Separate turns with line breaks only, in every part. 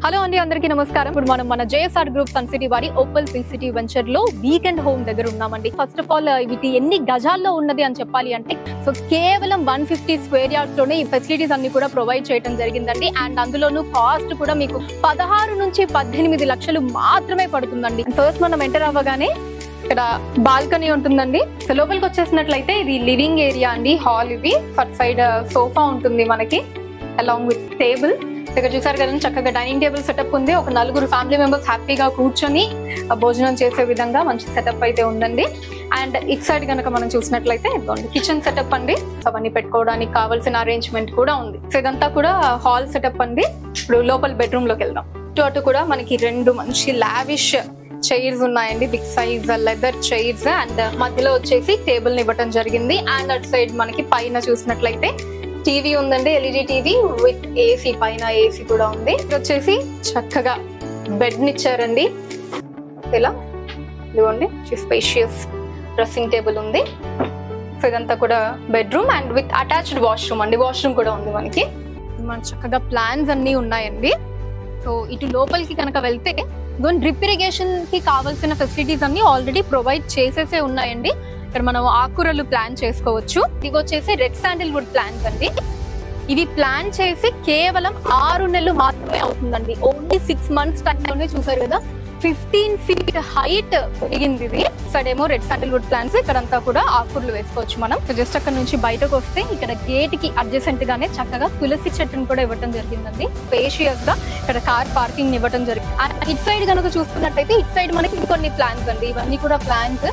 Hello అండి, అందరికీ నమస్కారం. ఇప్పుడు మనం మన జేఎస్ఆర్ గ్రూప్ సన్ సిటీ వారి ఓపల్ పీ సిటీ వెంచర్ లో వీకెండ్ హోమ్ దగ్గర ఉన్నామండి. ఫస్ట్ ఆఫ్ ఆల్ ఇది ఎన్ని గజాల్లో ఉన్నది అని చెప్పాలి అంటే, సో కేవలం 150 స్క్వేర్ యార్డ్స్ లోనే ఈ ఫెసిలిటీస్ అన్ని కూడా ప్రొవైడ్ చేయడం జరిగిందండి. అండ్ అందులోనూ కాస్ట్ కూడా మీకు 16 నుంచి 18 లక్షలు మాత్రమే పడుతుందండి. ఫస్ట్ మనం ఎంటర్ అవ్వగానే ఇక్కడ బాల్కనీ ఉంటుందండి. సో లోపలికి వచ్చేసినట్లయితే ఇది లివింగ్ ఏరియా అండి. హాల్ ఇది ఫస్ట్ సైడ్ సోఫా ఉంటుంది మనకి అలాంగ్ విత్ టేబుల్. ఇక్కడ చూసారు కదా, చక్కగా డైనింగ్ టేబుల్ సెటప్ ఉంది. ఒక 4 ఫ్యామిలీ మెంబర్స్ హ్యాపీగా కూర్చొని భోజనం చేసే విధంగా మంచి సెటప్ అయితే ఉందండి. అండ్ ఇటు సైడ్ కనుక మనం చూసినట్లయితే కిచెన్ సెటప్ అండి. సో అవన్నీ పెట్టుకోవడానికి కావాల్సిన అరేంజ్మెంట్ కూడా ఉంది. సో ఇదంతా కూడా హాల్ సెటప్ అండి. ఇప్పుడు లోపల బెడ్రూమ్ లోకి వెళ్దాం. అటు కూడా మనకి 2 మంచి లావిష్ చైర్స్ ఉన్నాయండి, big size leather chairs. And మధ్యలో వచ్చేసి టేబుల్ ని ఇవ్వటం జరిగింది. అండ్ అటు సైడ్ మనకి పైన చూసినట్లయితే టీవీ ఉందండి, ఎల్ఈడి టీవీ విత్ ఏసీ, పైన ఏసీ కూడా ఉంది. ఇది వచ్చేసి చక్కగా బెడ్ నిచ్చారండి. ఇలా ఇదిగోండి, స్పేషియస్ డ్రెస్సింగ్ టేబుల్ ఉంది. సో ఇదంతా కూడా bedroom and with attached washroom అండి. వాష్రూమ్ కూడా ఉంది మనకి. మన చక్కగా ప్లాన్స్ అన్ని ఉన్నాయండి. సో ఇటు లోపలికి కనుక వెళ్తే డ్రిప్ ఇరిగేషన్ కి కావాల్సిన ఫెసిలిటీస్ అన్ని ఆల్రెడీ ప్రొవైడ్ చేసేసే ఉన్నాయండి. ఇక్కడ మనం ఆకుకూరలు ప్లాన్ చేసుకోవచ్చు. ఇవి వచ్చేసి రెడ్ శాండిల్వుడ్ ప్లాంట్స్ అండి. ఇవి ప్లాన్ చేసి కేవలం 6 నెలలు మాత్రమే అవుతుందండి. ఓన్లీ 6 మంత్స్ టైంలోనే చూసారు కదా 15 feet హైట్ పెరిగింది ఇది. ఇక్కడేమో రెడ్ శాండిల్వుడ్ ప్లాంట్స్, ఇక్కడంతా కూడా ఆకుకూరలు వేసుకోవచ్చు మనం. జస్ట్ అక్కడ నుంచి బయటకు వస్తే ఇక్కడ గేట్ కి అడ్జసెంట్ గానే చక్కగా తులసి చెట్టును కూడా ఇవ్వడం జరిగిందండి. స్పేషియస్ గా ఇక్కడ కార్ పార్కింగ్ ఇవ్వడం జరిగింది. ఇటు సైడ్ కనుక చూసుకున్నట్టయితే ఇటు సైడ్ మనకి ఇంకొన్ని ప్లాంట్స్ అండి. ఇవన్నీ కూడా ప్లాంట్స్.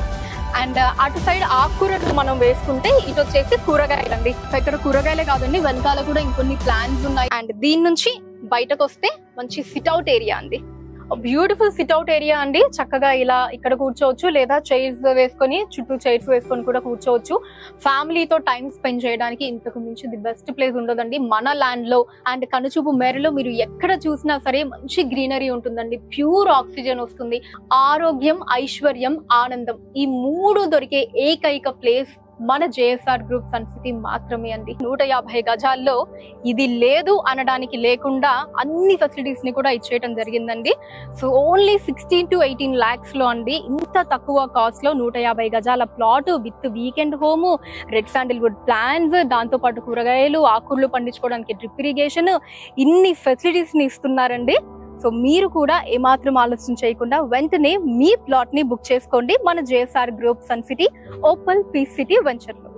అండ్ అటు సైడ్ ఆకుకూరలు మనం వేసుకుంటే ఇటు వచ్చేసి కూరగాయలు అండి. ఇక్కడ కూరగాయలే కాదండి, వెనకాల కూడా ఇంకొన్ని ప్లాంట్స్ ఉన్నాయి. అండ్ దీని నుంచి బయటకు వస్తే మంచి సిట్అవుట్ ఏరియా అండి. బ్యూటిఫుల్ సిట్అవుట్ ఏరియా అండి. చక్కగా ఇలా ఇక్కడ కూర్చోవచ్చు, లేదా చైర్స్ వేసుకొని చుట్టూ చైర్స్ వేసుకొని కూడా కూర్చోవచ్చు. ఫ్యామిలీతో టైం స్పెండ్ చేయడానికి ఇంతకు మించి ది బెస్ట్ ప్లేస్ ఉండదండి మన ల్యాండ్ లో. అండ్ కనుచూపు మేరలో మీరు ఎక్కడ చూసినా సరే మంచి గ్రీనరీ ఉంటుందండి. ప్యూర్ ఆక్సిజన్ వస్తుంది. ఆరోగ్యం, ఐశ్వర్యం, ఆనందం, ఈ 3 దొరికే ఏకైక ప్లేస్ మన జేఎస్ఆర్ గ్రూప్ సన్ సిటీ మాత్రమే అండి. 150 గజాల్లో ఇది లేదు అనడానికి లేకుండా అన్ని ఫెసిలిటీస్ ని కూడా ఇచ్చేయటం జరిగిందండి. సో ఓన్లీ 16 to 18 lakhs లో అండి. ఇంత తక్కువ కాస్ట్ లో 150 గజాల plot with weekend home, red Sandalwood plants, దాంతో పాటు కూరగాయలు, ఆకుకూరలు పండించుకోవడానికి డ్రిప్ ఇరిగేషన్, ఇన్ని ఫెసిలిటీస్ ని ఇస్తున్నారండి. సో మీరు కూడా ఏమాత్రం ఆలోచన చేయకుండా వెంటనే మీ ప్లాట్ ని బుక్ చేసుకోండి మన JSR group Sun City Opal P City venture లో.